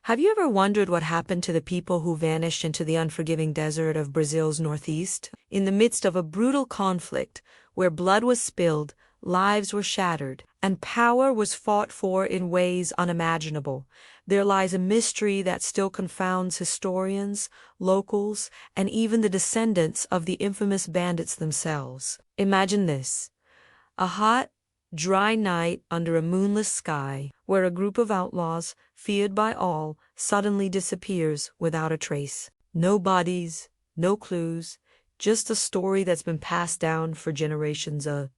Have you ever wondered what happened to the people who vanished into the unforgiving desert of Brazil's northeast? In the midst of a brutal conflict, where blood was spilled, lives were shattered, and power was fought for in ways unimaginable, there lies a mystery that still confounds historians, locals, and even the descendants of the infamous bandits themselves. Imagine this: a hot, dry night under a moonless sky, where a group of outlaws, feared by all, suddenly disappears without a trace. No bodies, no clues, just a story that's been passed down for generations, a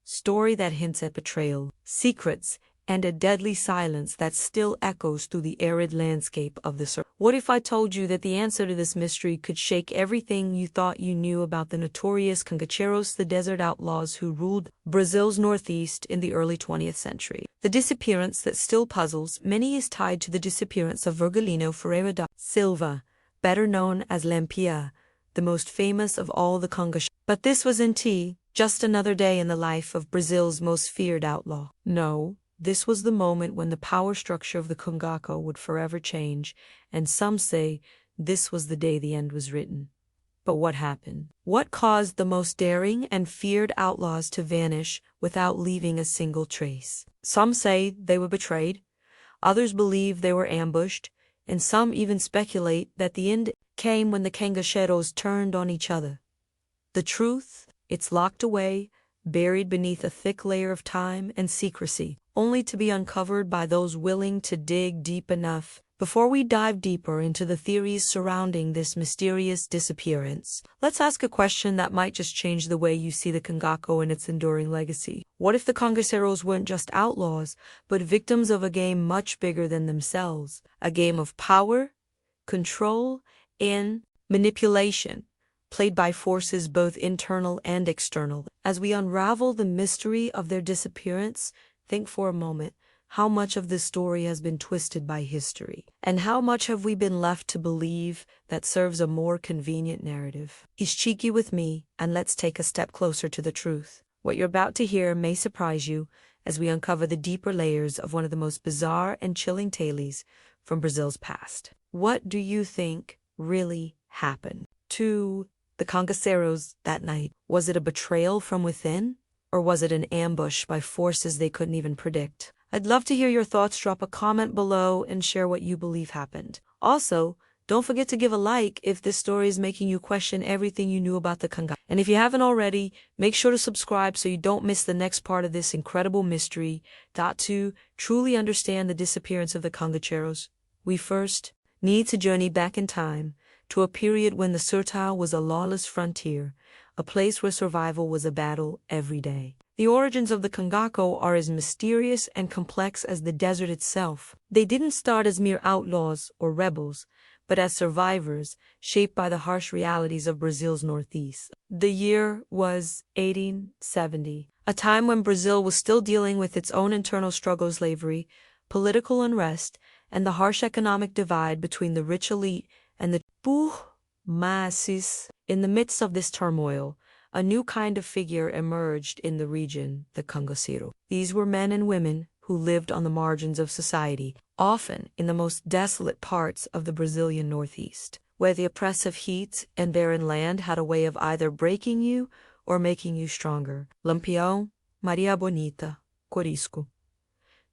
story that hints at betrayal, secrets, and a deadly silence that still echoes through the arid landscape of the Sertao. What if I told you that the answer to this mystery could shake everything you thought you knew about the notorious Cangaceros, the desert outlaws who ruled Brazil's northeast in the early 20th century? The disappearance that still puzzles many is tied to the disappearance of Virgilino Ferreira da Silva, better known as Lampião, the most famous of all the Cangaceros. But this was just another day in the life of Brazil's most feared outlaw. No. This was the moment when the power structure of the Cangaco would forever change, and some say this was the day the end was written. But what happened? What caused the most daring and feared outlaws to vanish without leaving a single trace? Some say they were betrayed, others believe they were ambushed, and some even speculate that the end came when the Cangaceros turned on each other. The truth? It's locked away, buried beneath a thick layer of time and secrecy, only to be uncovered by those willing to dig deep enough. Before we dive deeper into the theories surrounding this mysterious disappearance, let's ask a question that might just change the way you see the Cangaco and its enduring legacy. What if the Cangaceros weren't just outlaws, but victims of a game much bigger than themselves? A game of power, control, and manipulation, played by forces both internal and external. As we unravel the mystery of their disappearance, think for a moment, how much of this story has been twisted by history? And how much have we been left to believe that serves a more convenient narrative? He's cheeky with me, and let's take a step closer to the truth. What you're about to hear may surprise you as we uncover the deeper layers of one of the most bizarre and chilling tales from Brazil's past. What do you think really happened to the Cangaceros that night? Was it a betrayal from within? Or was it an ambush by forces they couldn't even predict? I'd love to hear your thoughts. Drop a comment below and share what you believe happened. Also, don't forget to give a like if this story is making you question everything you knew about the Cangaco. And if you haven't already, make sure to subscribe so you don't miss the next part of this incredible mystery. To truly understand the disappearance of the Cangaceros, we first need to journey back in time to a period when the Sertao was a lawless frontier, a place where survival was a battle every day. The origins of the Cangaco are as mysterious and complex as the desert itself. They didn't start as mere outlaws or rebels, but as survivors, shaped by the harsh realities of Brazil's northeast. The year was 1870, a time when Brazil was still dealing with its own internal struggle, slavery, political unrest, and the harsh economic divide between the rich elite and the poor masses. In the midst of this turmoil, a new kind of figure emerged in the region, the Cangacero. These were men and women who lived on the margins of society, often in the most desolate parts of the Brazilian northeast, where the oppressive heat and barren land had a way of either breaking you or making you stronger. Lampião, Maria Bonita, Corisco.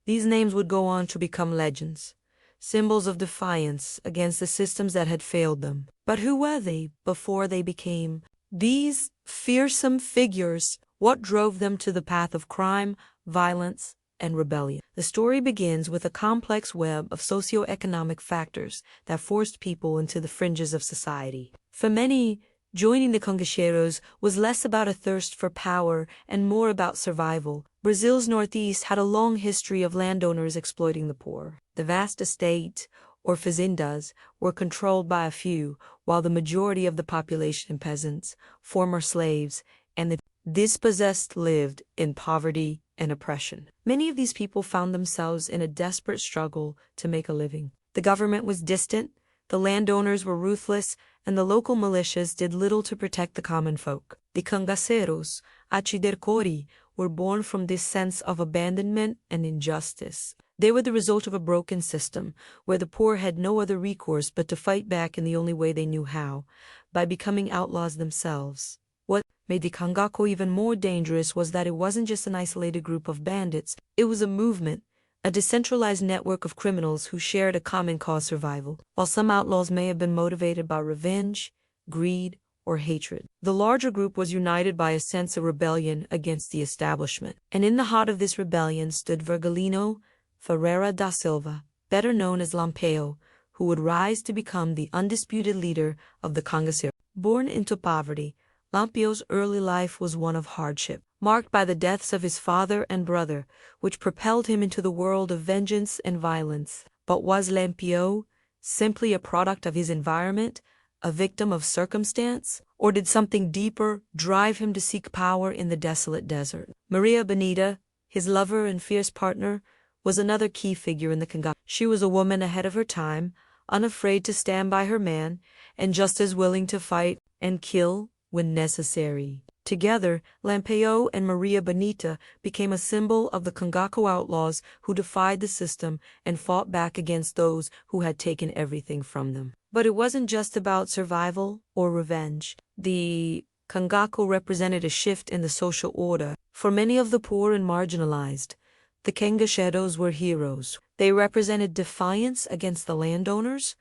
These names would go on to become legends, symbols of defiance against the systems that had failed them. But who were they before they became these fearsome figures? What drove them to the path of crime, violence, and rebellion? The story begins with a complex web of socio-economic factors that forced people into the fringes of society. For many, joining the Cangaceros was less about a thirst for power and more about survival. Brazil's northeast had a long history of landowners exploiting the poor. The vast estate, or fazendas, were controlled by a few, while the majority of the population, peasants, former slaves, and the dispossessed, lived in poverty and oppression. Many of these people found themselves in a desperate struggle to make a living. The government was distant, the landowners were ruthless, and the local militias did little to protect the common folk. The Cangaceros, Achidercori, were born from this sense of abandonment and injustice. They were the result of a broken system, where the poor had no other recourse but to fight back in the only way they knew how, by becoming outlaws themselves. What made the Cangaco even more dangerous was that it wasn't just an isolated group of bandits, it was a movement, a decentralized network of criminals who shared a common cause: survival. While some outlaws may have been motivated by revenge, greed, or hatred, the larger group was united by a sense of rebellion against the establishment. And in the heart of this rebellion stood Virgilino Ferreira da Silva, better known as Lampião, who would rise to become the undisputed leader of the Cangaceiro. Born into poverty, Lampião's early life was one of hardship, marked by the deaths of his father and brother, which propelled him into the world of vengeance and violence. But was Lampião simply a product of his environment, a victim of circumstance, or did something deeper drive him to seek power in the desolate desert? Maria Bonita, his lover and fierce partner, was another key figure in the Cangaco. She was a woman ahead of her time, unafraid to stand by her man, and just as willing to fight and kill when necessary. Together, Lampião and Maria Bonita became a symbol of the Cangaco outlaws who defied the system and fought back against those who had taken everything from them. But it wasn't just about survival or revenge. The Cangaco represented a shift in the social order. For many of the poor and marginalized, the Cangaceros were heroes. They represented defiance against the landowners,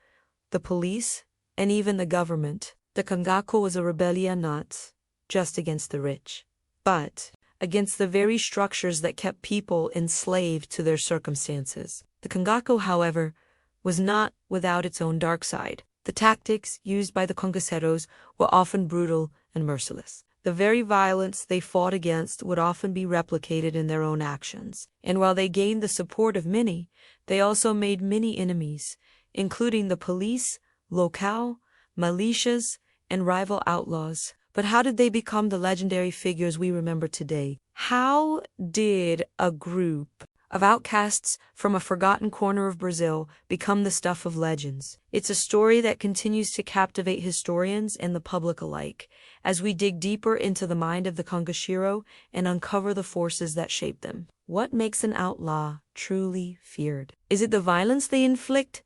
the police, and even the government. The Cangaco was a rebellion not just against the rich, but against the very structures that kept people enslaved to their circumstances. The Cangaco, however, was not without its own dark side. The tactics used by the Cangaceros were often brutal and merciless. The very violence they fought against would often be replicated in their own actions. And while they gained the support of many, they also made many enemies, including the police, locale, militias, and rival outlaws. But how did they become the legendary figures we remember today? How did a group of outcasts from a forgotten corner of Brazil become the stuff of legends? It's a story that continues to captivate historians and the public alike, as we dig deeper into the mind of the Cangaceiro and uncover the forces that shape them. What makes an outlaw truly feared? Is it the violence they inflict,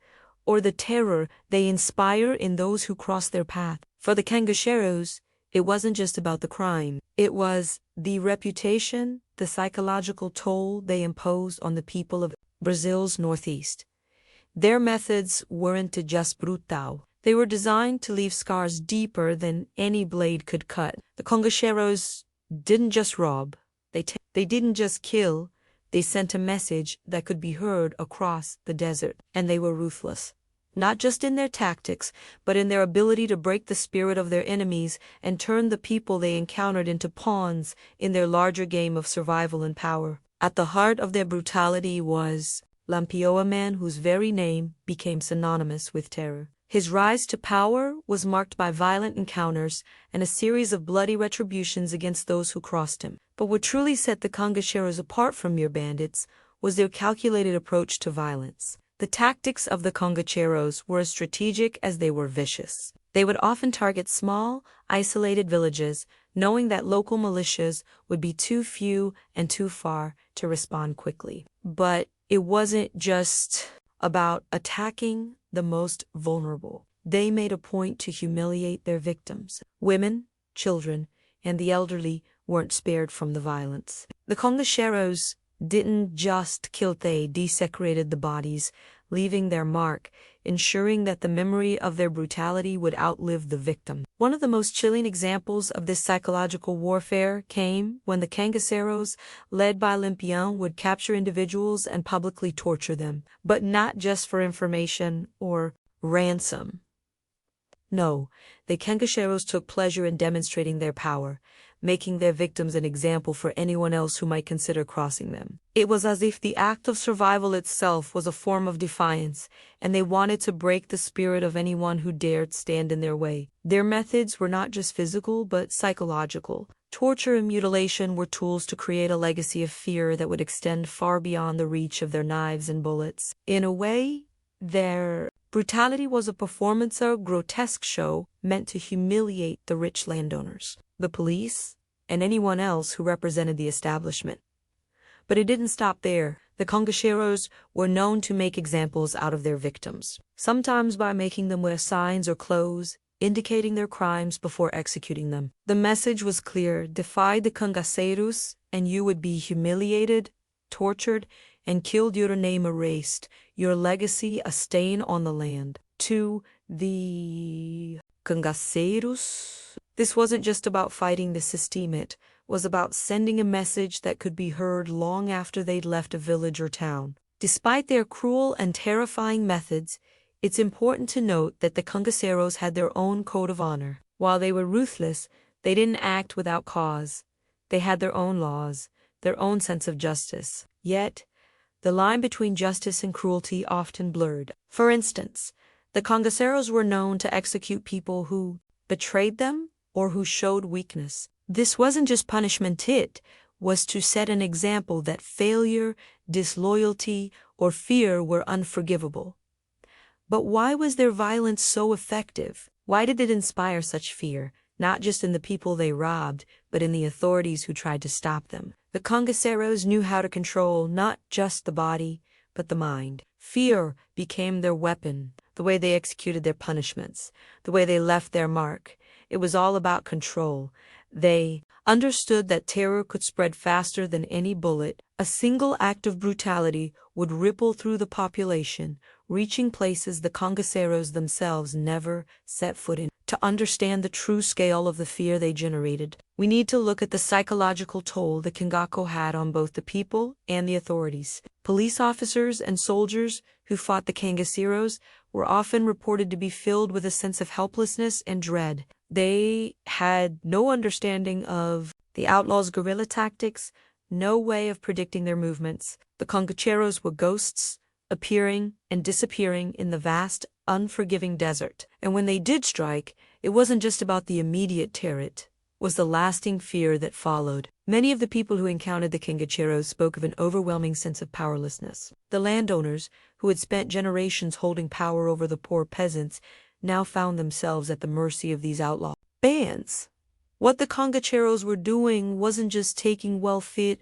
or the terror they inspire in those who cross their path? For the Cangaceiros, it wasn't just about the crime. It was the reputation, the psychological toll they imposed on the people of Brazil's northeast. Their methods weren't just brutal. They were designed to leave scars deeper than any blade could cut. The Cangaceiros didn't just rob. They didn't just kill. They sent a message that could be heard across the desert. And they were ruthless. Not just in their tactics, but in their ability to break the spirit of their enemies and turn the people they encountered into pawns in their larger game of survival and power. At the heart of their brutality was Lampião, a man whose very name became synonymous with terror. His rise to power was marked by violent encounters and a series of bloody retributions against those who crossed him. But what truly set the Cangaceiros apart from mere bandits was their calculated approach to violence. The tactics of the Cangaceiros were as strategic as they were vicious. They would often target small, isolated villages, knowing that local militias would be too few and too far to respond quickly. But it wasn't just about attacking the most vulnerable. They made a point to humiliate their victims. Women, children, and the elderly weren't spared from the violence. The Cangaceiros didn't just kill, they desecrated the bodies, leaving their mark, ensuring that the memory of their brutality would outlive the victim. One of the most chilling examples of this psychological warfare came when the Cangaceiros, led by Lampião, would capture individuals and publicly torture them, but not just for information or ransom. No, the Cangaceiros took pleasure in demonstrating their power, making their victims an example for anyone else who might consider crossing them. It was as if the act of survival itself was a form of defiance, and they wanted to break the spirit of anyone who dared stand in their way. Their methods were not just physical, but psychological. Torture and mutilation were tools to create a legacy of fear that would extend far beyond the reach of their knives and bullets. In a way, their brutality was a performance, a grotesque show meant to humiliate the rich landowners, the police, and anyone else who represented the establishment. But it didn't stop there. The Cangaceros were known to make examples out of their victims, sometimes by making them wear signs or clothes, indicating their crimes before executing them. The message was clear: defy the Cangaceros, and you would be humiliated, tortured, and killed, your name erased, your legacy a stain on the land. To the Cangaceros, this wasn't just about fighting the system, it was about sending a message that could be heard long after they'd left a village or town. Despite their cruel and terrifying methods, it's important to note that the Cangaceros had their own code of honor. While they were ruthless, they didn't act without cause. They had their own laws, their own sense of justice. Yet, the line between justice and cruelty often blurred. For instance, the Cangaceros were known to execute people who betrayed them or who showed weakness. This wasn't just punishment, it was to set an example that failure, disloyalty, or fear were unforgivable. But why was their violence so effective? Why did it inspire such fear, not just in the people they robbed, but in the authorities who tried to stop them? The Cangaceros knew how to control not just the body, but the mind. Fear became their weapon, the way they executed their punishments, the way they left their mark. It was all about control. They understood that terror could spread faster than any bullet. A single act of brutality would ripple through the population, reaching places the Cangaceros themselves never set foot in. To understand the true scale of the fear they generated, we need to look at the psychological toll the Cangaco had on both the people and the authorities. Police officers and soldiers who fought the Cangaceros were often reported to be filled with a sense of helplessness and dread. They had no understanding of the outlaws' guerrilla tactics, no way of predicting their movements. The Cangaceros were ghosts, appearing and disappearing in the vast, unforgiving desert. And when they did strike, it wasn't just about the immediate terror, it was the lasting fear that followed. Many of the people who encountered the Cangaceros spoke of an overwhelming sense of powerlessness. The landowners, who had spent generations holding power over the poor peasants, now found themselves at the mercy of these outlaw bands. What the Cangaceros were doing wasn't just taking wealth, it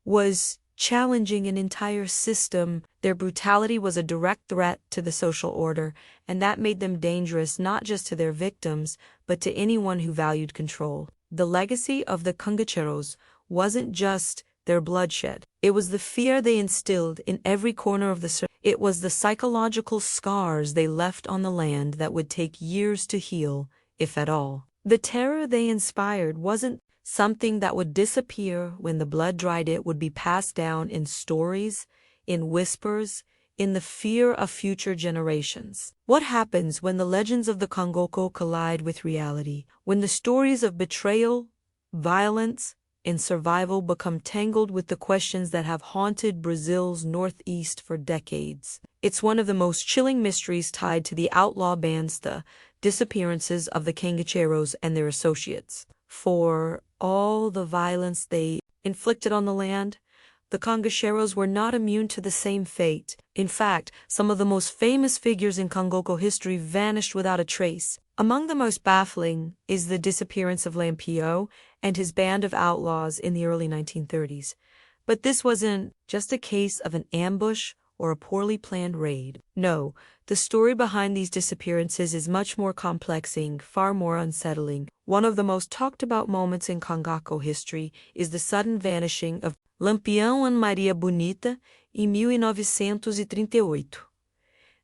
was challenging an entire system. Their brutality was a direct threat to the social order, and that made them dangerous not just to their victims, but to anyone who valued control. The legacy of the Cangaceros wasn't just their bloodshed. It was the fear they instilled in every corner of the Sertao. It was the psychological scars they left on the land that would take years to heal, if at all. The terror they inspired wasn't something that would disappear when the blood dried. It would be passed down in stories, in whispers, in the fear of future generations. What happens when the legends of the Cangaco collide with reality? When the stories of betrayal, violence, and survival become tangled with the questions that have haunted Brazil's northeast for decades. It's one of the most chilling mysteries tied to the outlaw bands, the disappearances of the Cangaceros and their associates. For all the violence they inflicted on the land, the Cangaceros were not immune to the same fate. In fact, some of the most famous figures in Cangaco history vanished without a trace. Among the most baffling is the disappearance of Lampião and his band of outlaws in the early 1930s. But this wasn't just a case of an ambush or a poorly planned raid. No, the story behind these disappearances is much more complex and far more unsettling. One of the most talked about moments in Cangaco history is the sudden vanishing of Lampião and Maria Bonita in 1938.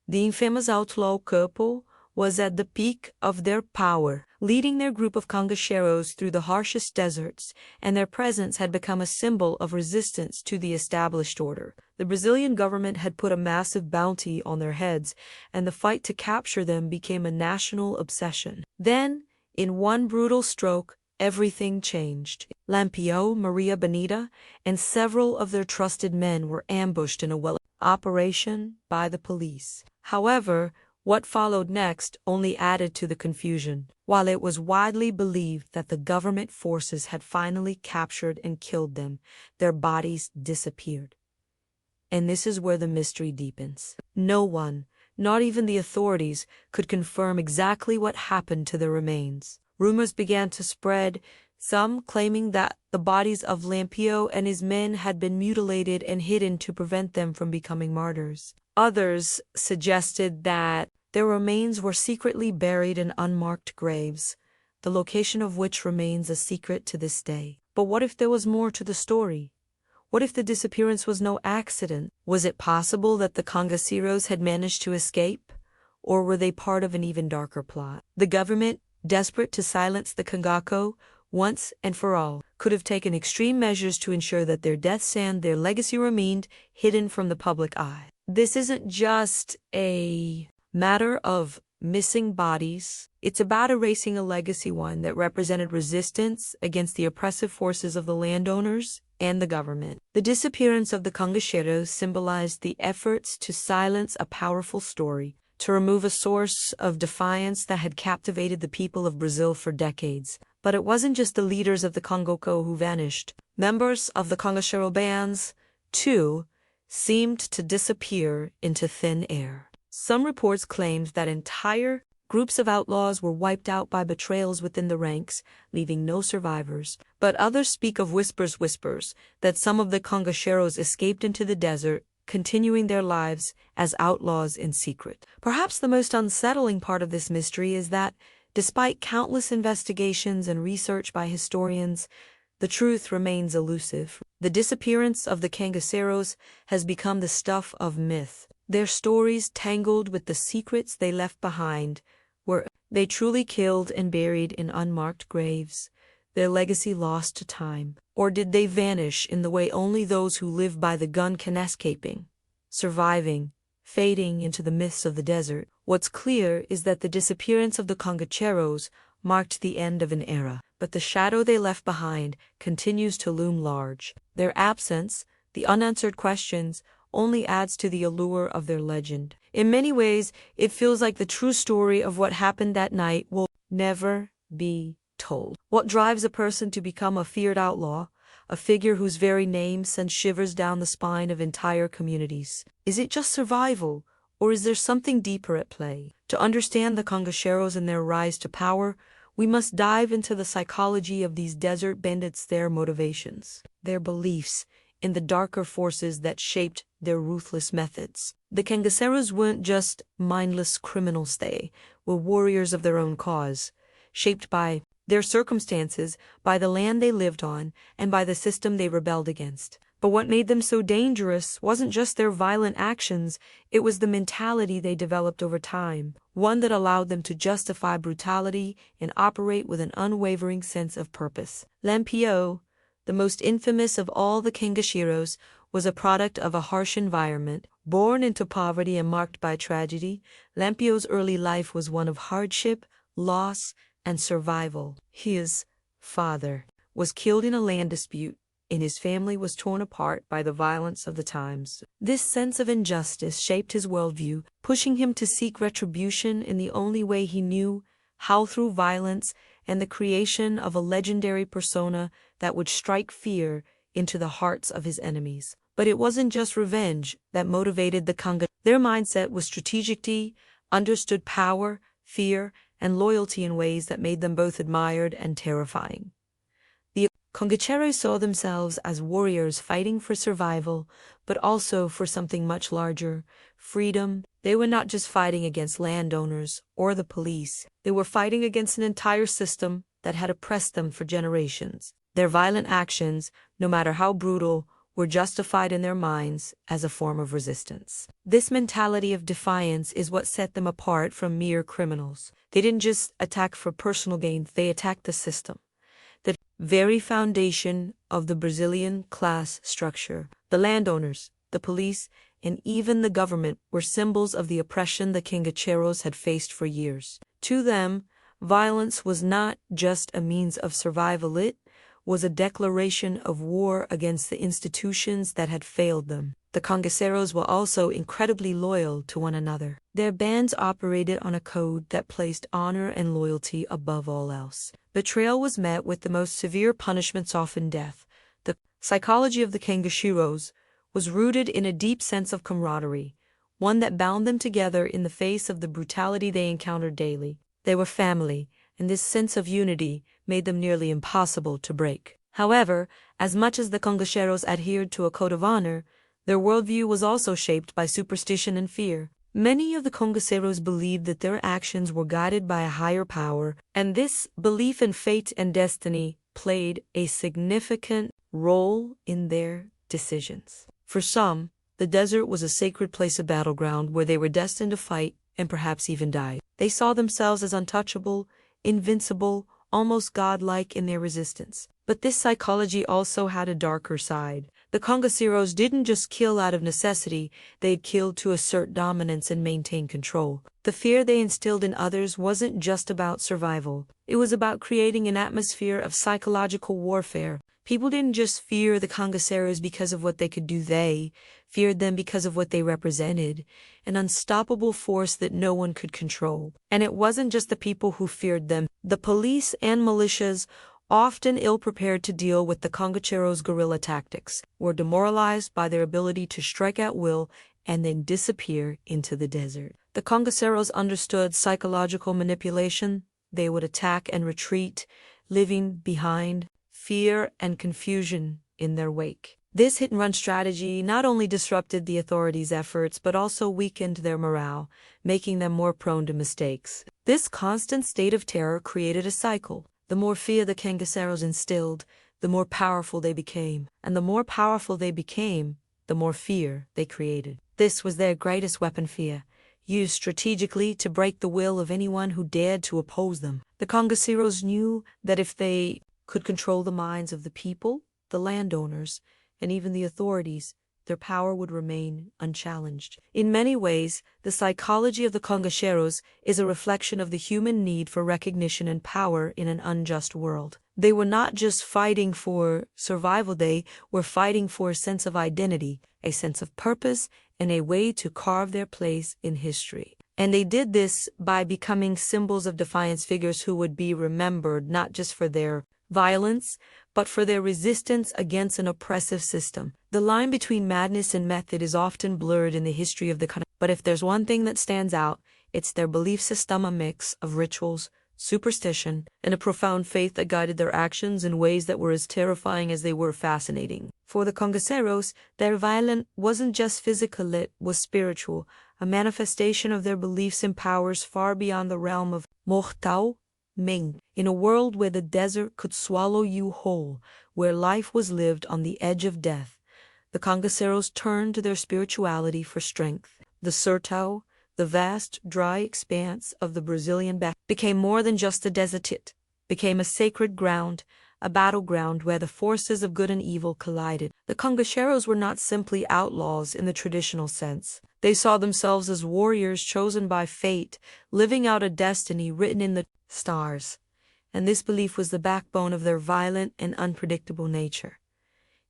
The infamous outlaw couple was at the peak of their power, leading their group of Cangaceros through the harshest deserts, and their presence had become a symbol of resistance to the established order. The Brazilian government had put a massive bounty on their heads, and the fight to capture them became a national obsession. Then, in one brutal stroke, everything changed. Lampião, Maria Bonita, and several of their trusted men were ambushed in a operation by the police. However, what followed next only added to the confusion. While it was widely believed that the government forces had finally captured and killed them, their bodies disappeared. And this is where the mystery deepens. No one, not even the authorities, could confirm exactly what happened to the remains. Rumors began to spread, some claiming that the bodies of Lampio and his men had been mutilated and hidden to prevent them from becoming martyrs. Others suggested that their remains were secretly buried in unmarked graves, the location of which remains a secret to this day. But what if there was more to the story? What if the disappearance was no accident? Was it possible that the Cangaceros had managed to escape? Or were they part of an even darker plot? The government, desperate to silence the Cangaco once and for all, could have taken extreme measures to ensure that their deaths and their legacy remained hidden from the public eye. This isn't just a matter of missing bodies. It's about erasing a legacy, one that represented resistance against the oppressive forces of the landowners and the government. The disappearance of the Cangaceros symbolized the efforts to silence a powerful story, to remove a source of defiance that had captivated the people of Brazil for decades. But it wasn't just the leaders of the Cangaco who vanished. Members of the Cangacero bands, too, seemed to disappear into thin air. Some reports claimed that entire groups of outlaws were wiped out by betrayals within the ranks, leaving no survivors. But others speak of whispers that some of the Cangaceros escaped into the desert, continuing their lives as outlaws in secret. Perhaps the most unsettling part of this mystery is that, despite countless investigations and research by historians, the truth remains elusive. The disappearance of the Cangaceros has become the stuff of myth. Their stories tangled with the secrets they left behind. Were they truly killed and buried in unmarked graves, their legacy lost to time? Or did they vanish in the way only those who live by the gun can escaping, surviving, fading into the myths of the desert? What's clear is that the disappearance of the Cangaceros marked the end of an era, but the shadow they left behind continues to loom large. Their absence, the unanswered questions, only adds to the allure of their legend. In many ways, it feels like the true story of what happened that night will never be told. What drives a person to become a feared outlaw, a figure whose very name sends shivers down the spine of entire communities? Is it just survival, or is there something deeper at play? To understand the Cangaceros and their rise to power, we must dive into the psychology of these desert bandits, their motivations, their beliefs in the darker forces that shaped their ruthless methods. The Cangaceros weren't just mindless criminals, they were warriors of their own cause, shaped by their circumstances, by the land they lived on, and by the system they rebelled against. But what made them so dangerous wasn't just their violent actions, it was the mentality they developed over time, one that allowed them to justify brutality and operate with an unwavering sense of purpose. Lampio, the most infamous of all the Cangaceros, was a product of a harsh environment. Born into poverty and marked by tragedy, Lampio's early life was one of hardship, loss, and survival. His father was killed in a land dispute, and his family was torn apart by the violence of the times. This sense of injustice shaped his worldview, pushing him to seek retribution in the only way he knew, how, through violence and the creation of a legendary persona that would strike fear into the hearts of his enemies. But it wasn't just revenge that motivated the Canga. Their mindset was strategy, understood power, fear, and loyalty in ways that made them both admired and terrifying. The Cangaceros saw themselves as warriors fighting for survival, but also for something much larger, freedom. They were not just fighting against landowners or the police. They were fighting against an entire system that had oppressed them for generations. Their violent actions, no matter how brutal, were justified in their minds as a form of resistance. This mentality of defiance is what set them apart from mere criminals. They didn't just attack for personal gain, they attacked the system, the very foundation of the Brazilian class structure. The landowners, the police, and even the government were symbols of the oppression the Cangaceros had faced for years. To them, violence was not just a means of survival, it was a declaration of war against the institutions that had failed them. The Cangaceros were also incredibly loyal to one another. Their bands operated on a code that placed honor and loyalty above all else. Betrayal was met with the most severe punishments, often death. The psychology of the Cangaceros was rooted in a deep sense of camaraderie, one that bound them together in the face of the brutality they encountered daily. They were family, and this sense of unity made them nearly impossible to break. However, as much as the Cangaceros adhered to a code of honor, their worldview was also shaped by superstition and fear. Many of the Cangaceros believed that their actions were guided by a higher power, and this belief in fate and destiny played a significant role in their decisions. For some, the desert was a sacred place of battleground where they were destined to fight and perhaps even die. They saw themselves as untouchable, invincible, almost godlike in their resistance. But this psychology also had a darker side. The Cangaceros didn't just kill out of necessity, they'd killed to assert dominance and maintain control. The fear they instilled in others wasn't just about survival. It was about creating an atmosphere of psychological warfare. People didn't just fear the Cangaceros because of what they could do, they feared them because of what they represented, an unstoppable force that no one could control. And it wasn't just the people who feared them. The police and militias, often ill-prepared to deal with the Cangaceros' guerrilla tactics, were demoralized by their ability to strike at will and then disappear into the desert. The Cangaceros understood psychological manipulation. They would attack and retreat, leaving behind fear and confusion in their wake. This hit-and-run strategy not only disrupted the authorities' efforts but also weakened their morale, making them more prone to mistakes. This constant state of terror created a cycle. The more fear the Cangaceros instilled, the more powerful they became. And the more powerful they became, the more fear they created. This was their greatest weapon, fear, used strategically to break the will of anyone who dared to oppose them. The Cangaceros knew that if they could control the minds of the people, the landowners, and even the authorities, their power would remain unchallenged. In many ways, the psychology of the Cangaceros is a reflection of the human need for recognition and power in an unjust world. They were not just fighting for survival, they were fighting for a sense of identity, a sense of purpose, and a way to carve their place in history. And they did this by becoming symbols of defiance, figures who would be remembered not just for their violence, but for their resistance against an oppressive system. The line between madness and method is often blurred in the history of the country, but if there's one thing that stands out, it's their belief system, a mix of rituals, superstition, and a profound faith that guided their actions in ways that were as terrifying as they were fascinating. For the Cangaceros, their violence wasn't just physical, it was spiritual, a manifestation of their beliefs in powers far beyond the realm of mortal. In a world where the desert could swallow you whole, where life was lived on the edge of death, the Cangaceros turned to their spirituality for strength. The Sertao, the vast, dry expanse of the Brazilian back, became more than just a desert. It became a sacred ground, a battleground where the forces of good and evil collided. The Cangaceros were not simply outlaws in the traditional sense. They saw themselves as warriors chosen by fate, living out a destiny written in the stars. And this belief was the backbone of their violent and unpredictable nature.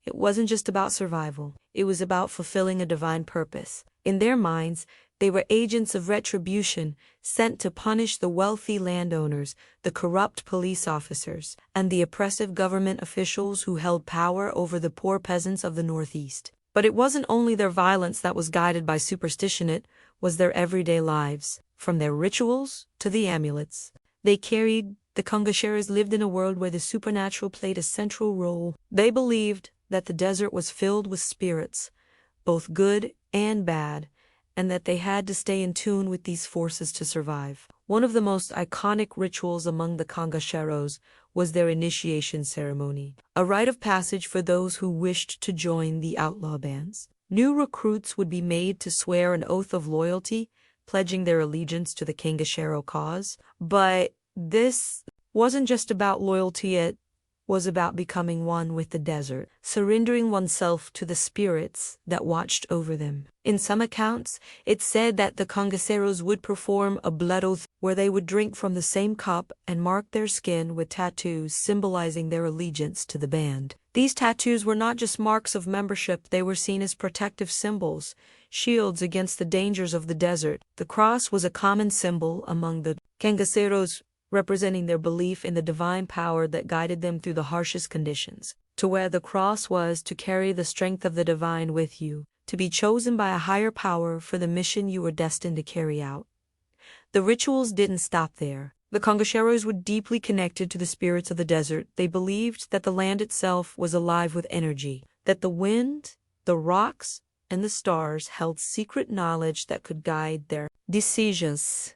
It wasn't just about survival. It was about fulfilling a divine purpose. In their minds, they were agents of retribution sent to punish the wealthy landowners, the corrupt police officers, and the oppressive government officials who held power over the poor peasants of the Northeast. But it wasn't only their violence that was guided by superstition, it was their everyday lives. From their rituals to the amulets they carried, the Cangaceros lived in a world where the supernatural played a central role. They believed that the desert was filled with spirits, both good and bad, and that they had to stay in tune with these forces to survive. One of the most iconic rituals among the Cangaceros was their initiation ceremony, a rite of passage for those who wished to join the outlaw bands. New recruits would be made to swear an oath of loyalty, pledging their allegiance to the Cangacero cause. But this wasn't just about loyalty, it was about becoming one with the desert, surrendering oneself to the spirits that watched over them. In some accounts, it's said that the Cangaceros would perform a blood oath where they would drink from the same cup and mark their skin with tattoos symbolizing their allegiance to the band. These tattoos were not just marks of membership, they were seen as protective symbols, shields against the dangers of the desert. The cross was a common symbol among the Cangaceros, representing their belief in the divine power that guided them through the harshest conditions. To wear the cross was to carry the strength of the divine with you, to be chosen by a higher power for the mission you were destined to carry out. The rituals didn't stop there. The Cangaceros were deeply connected to the spirits of the desert. They believed that the land itself was alive with energy, that the wind, the rocks, and the stars held secret knowledge that could guide their decisions.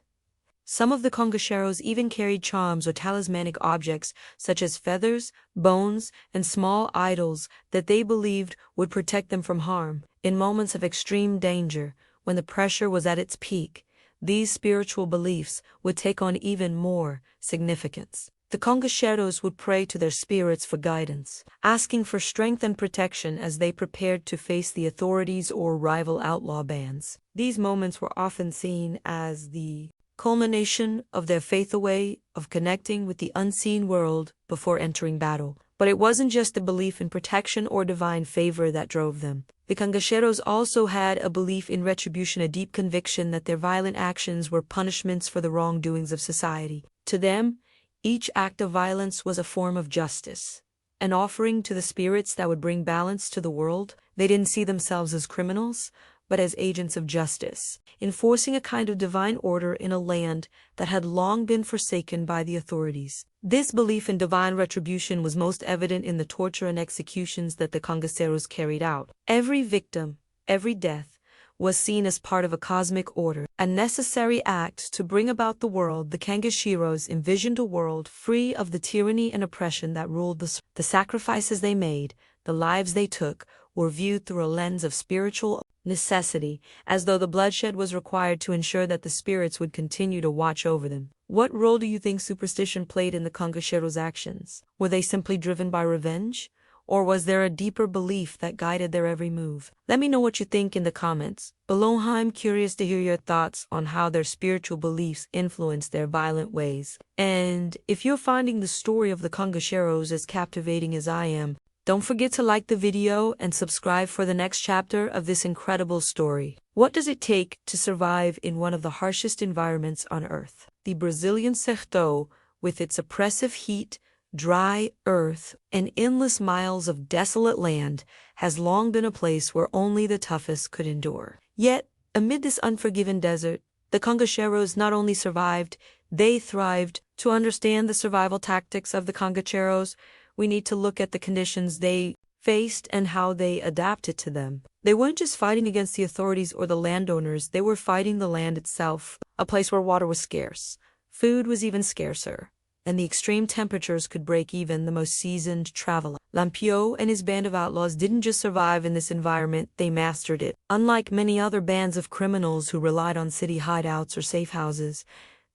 Some of the Cangaceros even carried charms or talismanic objects such as feathers, bones, and small idols that they believed would protect them from harm. In moments of extreme danger, when the pressure was at its peak, these spiritual beliefs would take on even more significance. The Cangaceros would pray to their spirits for guidance, asking for strength and protection as they prepared to face the authorities or rival outlaw bands. These moments were often seen as the culmination of their faith, a way of connecting with the unseen world before entering battle. But it wasn't just the belief in protection or divine favor that drove them. The Cangaceros also had a belief in retribution, a deep conviction that their violent actions were punishments for the wrongdoings of society. To them, each act of violence was a form of justice, an offering to the spirits that would bring balance to the world. They didn't see themselves as criminals, but as agents of justice, enforcing a kind of divine order in a land that had long been forsaken by the authorities. This belief in divine retribution was most evident in the torture and executions that the Cangaceros carried out. Every victim, every death, was seen as part of a cosmic order, a necessary act to bring about the world. The Cangaceros envisioned a world free of the tyranny and oppression that ruled the sacrifices they made, the lives they took, were viewed through a lens of spiritual necessity, as though the bloodshed was required to ensure that the spirits would continue to watch over them. What role do you think superstition played in the Cangaceros' actions? Were they simply driven by revenge? Or was there a deeper belief that guided their every move? Let me know what you think in the comments below. I'm curious to hear your thoughts on how their spiritual beliefs influenced their violent ways. And if you're finding the story of the Cangaceros as captivating as I am, don't forget to like the video and subscribe for the next chapter of this incredible story. What does it take to survive in one of the harshest environments on Earth? The Brazilian Sertao, with its oppressive heat, dry earth, and endless miles of desolate land, has long been a place where only the toughest could endure. Yet, amid this unforgiving desert, the Cangaceros not only survived, they thrived. To understand the survival tactics of the Cangaceros, we need to look at the conditions they faced and how they adapted to them. They weren't just fighting against the authorities or the landowners, they were fighting the land itself, a place where water was scarce, food was even scarcer, and the extreme temperatures could break even the most seasoned traveler. Lampião and his band of outlaws didn't just survive in this environment, they mastered it. Unlike many other bands of criminals who relied on city hideouts or safe houses,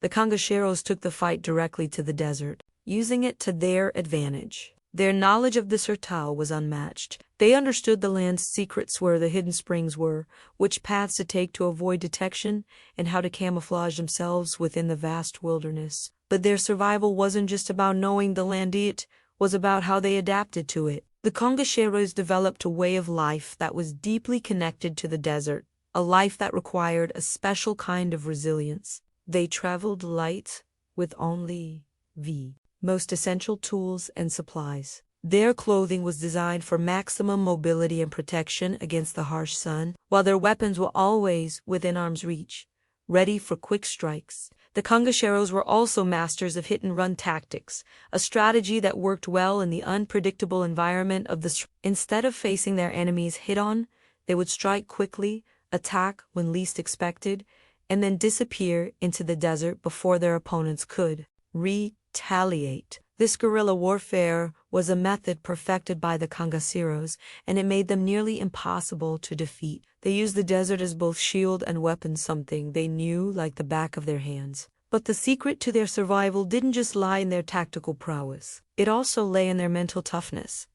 the Cangaceros took the fight directly to the desert, using it to their advantage. Their knowledge of the Sertao was unmatched. They understood the land's secrets, where the hidden springs were, which paths to take to avoid detection, and how to camouflage themselves within the vast wilderness. But their survival wasn't just about knowing the land, it was about how they adapted to it. The Cangaceros developed a way of life that was deeply connected to the desert, a life that required a special kind of resilience. They traveled light with only the most essential tools and supplies. Their clothing was designed for maximum mobility and protection against the harsh sun, while their weapons were always within arm's reach, ready for quick strikes. The Cangaceros were also masters of hit-and-run tactics, a strategy that worked well in the unpredictable environment of the Instead of facing their enemies head-on, they would strike quickly, attack when least expected, and then disappear into the desert before their opponents could retaliate. This guerrilla warfare was a method perfected by the Cangaceros, and it made them nearly impossible to defeat. They used the desert as both shield and weapon, something they knew like the back of their hands. But the secret to their survival didn't just lie in their tactical prowess. It also lay in their mental toughness.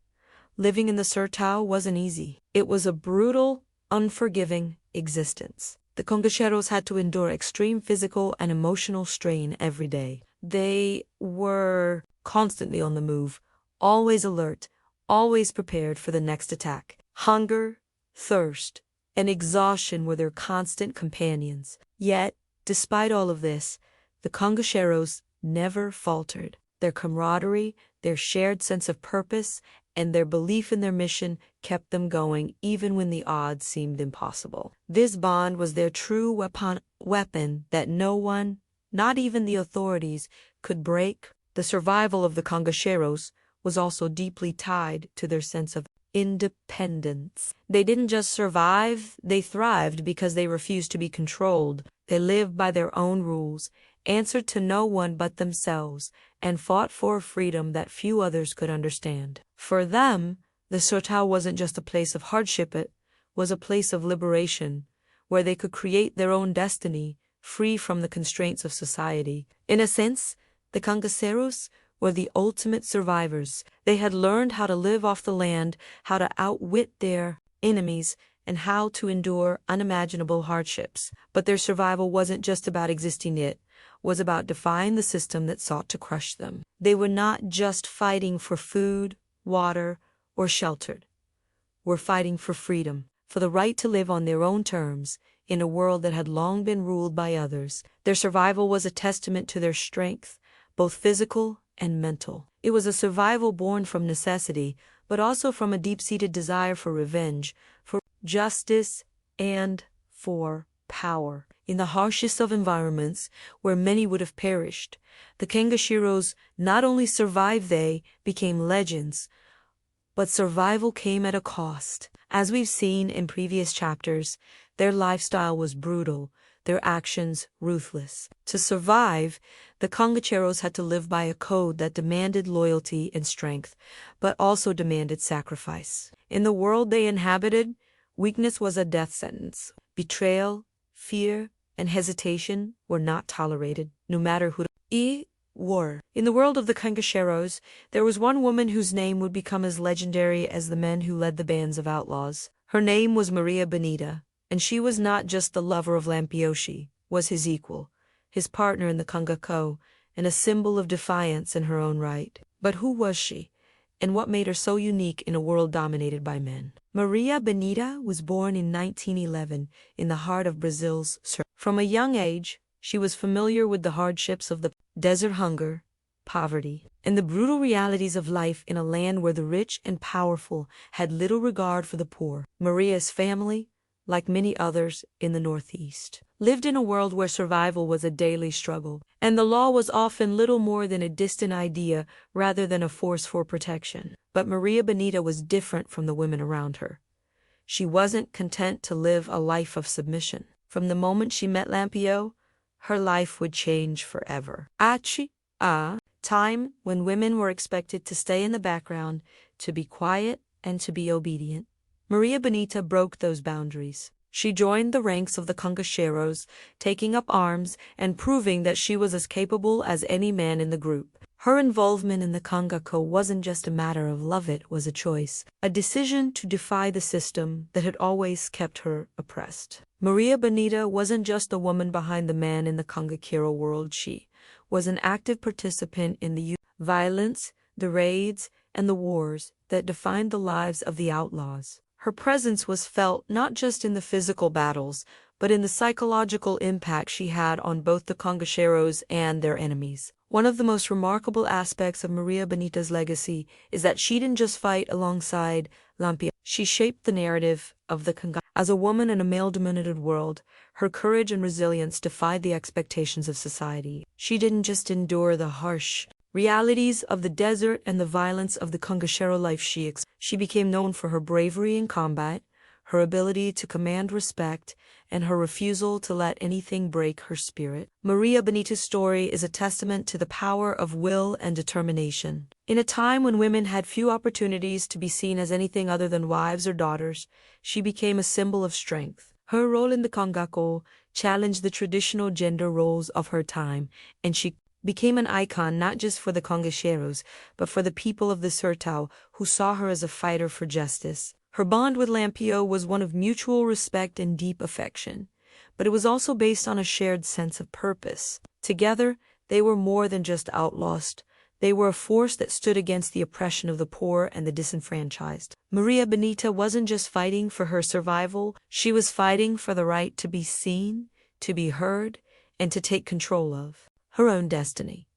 Living in the Sertao wasn't easy. It was a brutal, unforgiving existence. The Cangaceros had to endure extreme physical and emotional strain every day. They were constantly on the move, always alert, always prepared for the next attack. Hunger, thirst, and exhaustion were their constant companions. Yet, despite all of this, the Cangaceros never faltered. Their camaraderie, their shared sense of purpose, and their belief in their mission kept them going even when the odds seemed impossible. This bond was their true weapon that no one, not even the authorities could break. The survival of the Cangaceros was also deeply tied to their sense of independence. They didn't just survive, they thrived because they refused to be controlled. They lived by their own rules, answered to no one but themselves, and fought for a freedom that few others could understand. For them, the Sertao wasn't just a place of hardship, it was a place of liberation, where they could create their own destiny, free from the constraints of society. In a sense, the Cangaceros were the ultimate survivors. They had learned how to live off the land, how to outwit their enemies, and how to endure unimaginable hardships. But their survival wasn't just about existing, it was about defying the system that sought to crush them. They were not just fighting for food, water, or shelter. Were fighting for freedom, for the right to live on their own terms, in a world that had long been ruled by others. Their survival was a testament to their strength, both physical and mental. It was a survival born from necessity, but also from a deep-seated desire for revenge, for justice, and for power. In the harshest of environments, where many would have perished, the Cangaceros not only survived, they became legends. But survival came at a cost. As we've seen in previous chapters, their lifestyle was brutal, their actions ruthless. To survive, the Cangaceros had to live by a code that demanded loyalty and strength, but also demanded sacrifice. In the world they inhabited, weakness was a death sentence. Betrayal, fear, and hesitation were not tolerated, no matter who they were. In the world of the Cangaceros, there was one woman whose name would become as legendary as the men who led the bands of outlaws. Her name was Maria Bonita, and she was not just the lover of Lampiao, she was his equal, his partner in the Cangaco, and a symbol of defiance in her own right. But who was she, and what made her so unique in a world dominated by men? Maria Bonita was born in 1911 in the heart of Brazil's Sertao. From a young age, she was familiar with the hardships of the desert, hunger, poverty, and the brutal realities of life in a land where the rich and powerful had little regard for the poor. Maria's family, like many others in the Northeast, lived in a world where survival was a daily struggle, and the law was often little more than a distant idea rather than a force for protection. But Maria Bonita was different from the women around her. She wasn't content to live a life of submission. From the moment she met Lampiao, her life would change forever. A time when women were expected to stay in the background, to be quiet, and to be obedient. Maria Bonita broke those boundaries. She joined the ranks of the Cangaceros, taking up arms and proving that she was as capable as any man in the group. Her involvement in the Cangaco wasn't just a matter of love, it was a choice, a decision to defy the system that had always kept her oppressed. Maria Bonita wasn't just the woman behind the man in the Cangacero world, she was an active participant in the violence, the raids, and the wars that defined the lives of the outlaws. Her presence was felt not just in the physical battles, but in the psychological impact she had on both the Cangaceros and their enemies. One of the most remarkable aspects of Maria Bonita's legacy is that she didn't just fight alongside Lampiao. She shaped the narrative of the Cangaco. As a woman in a male-dominated world, her courage and resilience defied the expectations of society. She didn't just endure the harsh realities of the desert and the violence of the Cangacero life, she became known for her bravery in combat, her ability to command respect, and her refusal to let anything break her spirit. Maria Bonita's story is a testament to the power of will and determination. In a time when women had few opportunities to be seen as anything other than wives or daughters, she became a symbol of strength. Her role in the Cangaco challenged the traditional gender roles of her time, and she became an icon not just for the Cangaceros, but for the people of the Sertao who saw her as a fighter for justice. Her bond with Lampiao was one of mutual respect and deep affection, but it was also based on a shared sense of purpose. Together, they were more than just outlaws. They were a force that stood against the oppression of the poor and the disenfranchised. Maria Bonita wasn't just fighting for her survival, she was fighting for the right to be seen, to be heard, and to take control of her own destiny.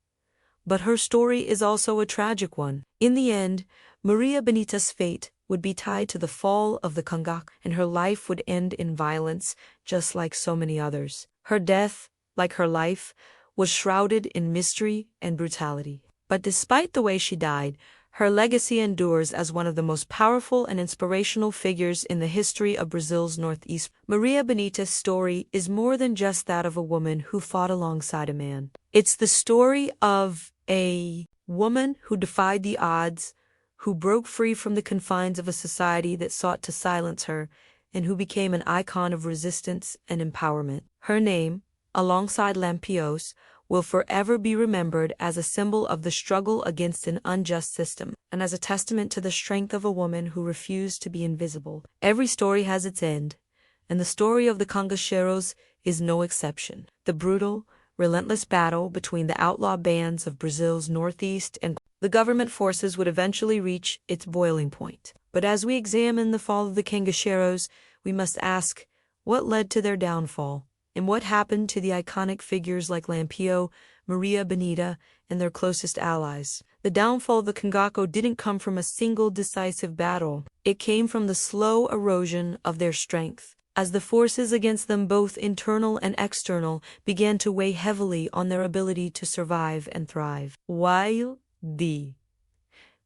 But her story is also a tragic one. In the end, Maria Bonita's fate would be tied to the fall of the Cangaco, and her life would end in violence, just like so many others. Her death, like her life, was shrouded in mystery and brutality. But despite the way she died, her legacy endures as one of the most powerful and inspirational figures in the history of Brazil's Northeast. Maria Bonita's story is more than just that of a woman who fought alongside a man. It's the story of a woman who defied the odds, who broke free from the confines of a society that sought to silence her, and who became an icon of resistance and empowerment. Her name, alongside Lampiões, will forever be remembered as a symbol of the struggle against an unjust system, and as a testament to the strength of a woman who refused to be invisible. Every story has its end, and the story of the Cangaceiros is no exception. The brutal, relentless battle between the outlaw bands of Brazil's northeast and the government forces would eventually reach its boiling point. But as we examine the fall of the Cangaceiros, we must ask, what led to their downfall? And what happened to the iconic figures like Lampião, Maria Bonita, and their closest allies? The downfall of the Cangaco didn't come from a single decisive battle. It came from the slow erosion of their strength, as the forces against them, both internal and external, began to weigh heavily on their ability to survive and thrive. While the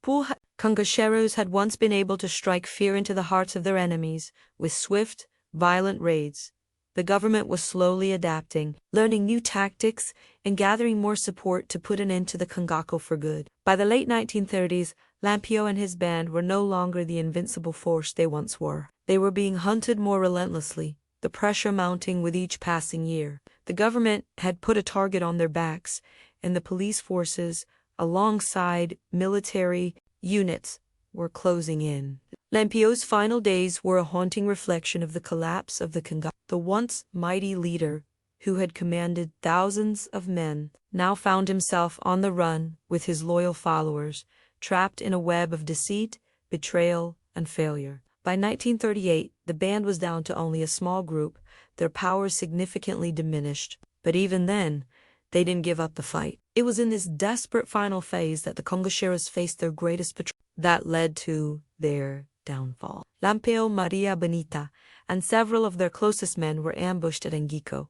Cangaceiros had once been able to strike fear into the hearts of their enemies with swift, violent raids, the government was slowly adapting, learning new tactics, and gathering more support to put an end to the Cangaco for good. By the late 1930s, Lampião and his band were no longer the invincible force they once were. They were being hunted more relentlessly, the pressure mounting with each passing year. The government had put a target on their backs, and the police forces, alongside military units, were closing in. Lampião's final days were a haunting reflection of the collapse of the Cangaco. The once mighty leader, who had commanded thousands of men, now found himself on the run with his loyal followers, trapped in a web of deceit, betrayal, and failure. By 1938, the band was down to only a small group, their powers significantly diminished. But even then, they didn't give up the fight. It was in this desperate final phase that the Cangaceiros faced their greatest betrayal that led to their downfall. Lampião, Maria Bonita, and several of their closest men were ambushed at Cangaco,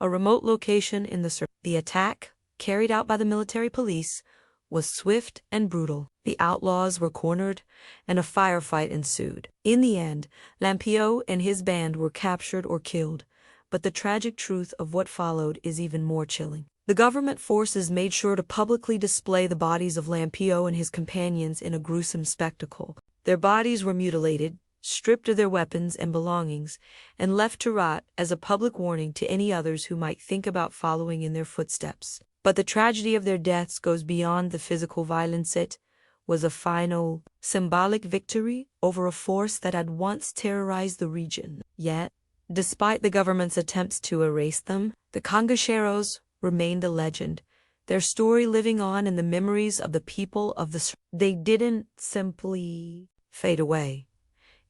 a remote location in the Sertao. The attack, carried out by the military police, was swift and brutal. The outlaws were cornered, and a firefight ensued. In the end, Lampião and his band were captured or killed, but the tragic truth of what followed is even more chilling. The government forces made sure to publicly display the bodies of Lampião and his companions in a gruesome spectacle. Their bodies were mutilated, stripped of their weapons and belongings, and left to rot as a public warning to any others who might think about following in their footsteps. But the tragedy of their deaths goes beyond the physical violence. It was a final, symbolic victory over a force that had once terrorized the region. Yet, despite the government's attempts to erase them, the Cangaceiros remained a legend, their story living on in the memories of the people of the Sertao. They didn't simply fade away.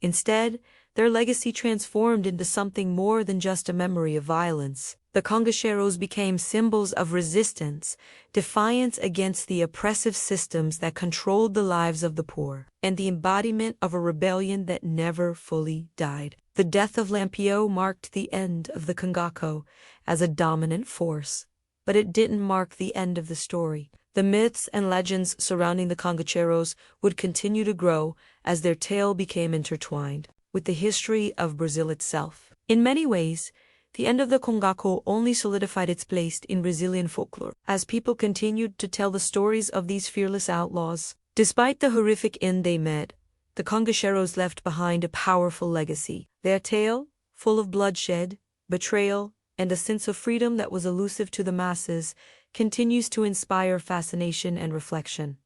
Instead, their legacy transformed into something more than just a memory of violence. The Cangaceiros became symbols of resistance, defiance against the oppressive systems that controlled the lives of the poor, and the embodiment of a rebellion that never fully died. The death of Lampião marked the end of the Cangaco as a dominant force, but it didn't mark the end of the story. The myths and legends surrounding the Cangaceiros would continue to grow as their tale became intertwined with the history of Brazil itself. In many ways, the end of the Cangaco only solidified its place in Brazilian folklore, as people continued to tell the stories of these fearless outlaws. Despite the horrific end they met, the Cangaceiros left behind a powerful legacy. Their tale, full of bloodshed, betrayal, and a sense of freedom that was elusive to the masses, continues to inspire fascination and reflection.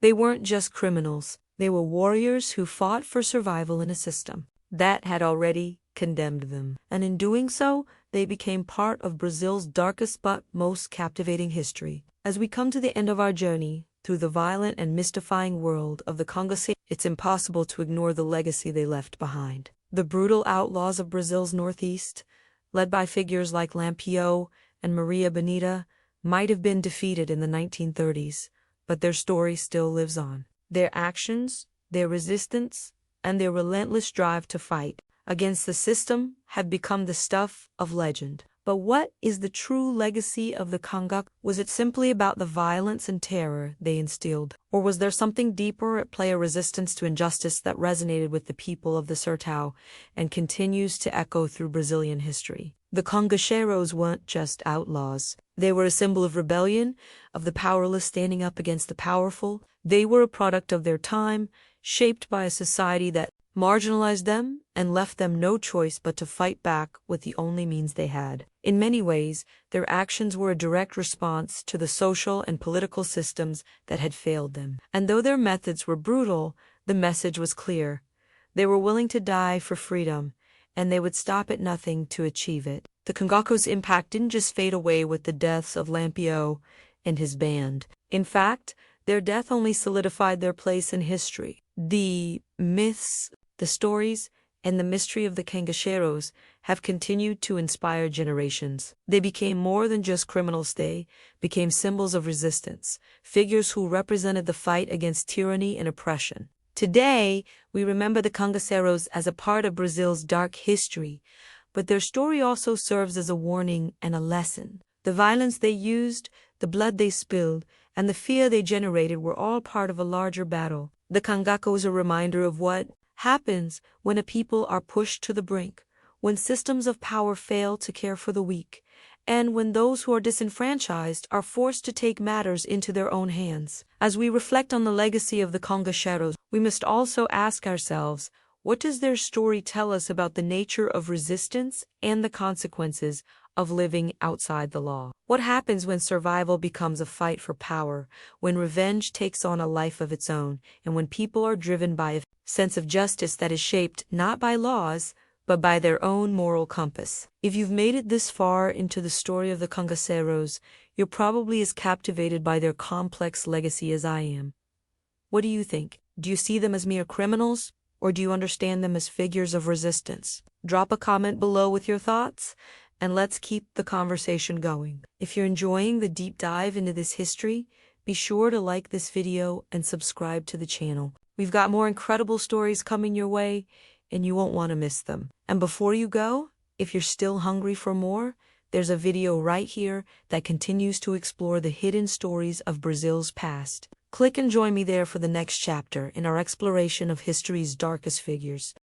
They weren't just criminals, they were warriors who fought for survival in a system that had already condemned them. And in doing so, they became part of Brazil's darkest but most captivating history. As we come to the end of our journey through the violent and mystifying world of the Cangaceiros, it's impossible to ignore the legacy they left behind. The brutal outlaws of Brazil's northeast, led by figures like Lampião and Maria Bonita, might have been defeated in the 1930s, but their story still lives on. Their actions, their resistance, and their relentless drive to fight against the system have become the stuff of legend. But what is the true legacy of the Cangaco? Was it simply about the violence and terror they instilled? Or was there something deeper at play, a resistance to injustice that resonated with the people of the Sertao and continues to echo through Brazilian history? The Cangaceiros weren't just outlaws. They were a symbol of rebellion, of the powerless standing up against the powerful. They were a product of their time, shaped by a society that marginalized them and left them no choice but to fight back with the only means they had. In many ways, their actions were a direct response to the social and political systems that had failed them. And though their methods were brutal, the message was clear. They were willing to die for freedom, and they would stop at nothing to achieve it. The Cangaco's impact didn't just fade away with the deaths of Lampião and his band. In fact, their death only solidified their place in history. The myths, the stories, and the mystery of the Cangaceiros have continued to inspire generations. They became more than just criminals. They became symbols of resistance, figures who represented the fight against tyranny and oppression. Today, we remember the Cangaceiros as a part of Brazil's dark history, but their story also serves as a warning and a lesson. The violence they used, the blood they spilled, and the fear they generated were all part of a larger battle. The Cangaco is a reminder of what happens when a people are pushed to the brink, when systems of power fail to care for the weak, and when those who are disenfranchised are forced to take matters into their own hands. As we reflect on the legacy of the Cangaceiros, we must also ask ourselves, what does their story tell us about the nature of resistance and the consequences of living outside the law? What happens when survival becomes a fight for power, when revenge takes on a life of its own, and when people are driven by a sense of justice that is shaped not by laws, but by their own moral compass? If you've made it this far into the story of the Cangaceiros, you're probably as captivated by their complex legacy as I am. What do you think? Do you see them as mere criminals, or do you understand them as figures of resistance? Drop a comment below with your thoughts, and let's keep the conversation going. If you're enjoying the deep dive into this history, be sure to like this video and subscribe to the channel. We've got more incredible stories coming your way, and you won't want to miss them. And before you go, if you're still hungry for more, there's a video right here that continues to explore the hidden stories of Brazil's past. Click and join me there for the next chapter in our exploration of history's darkest figures.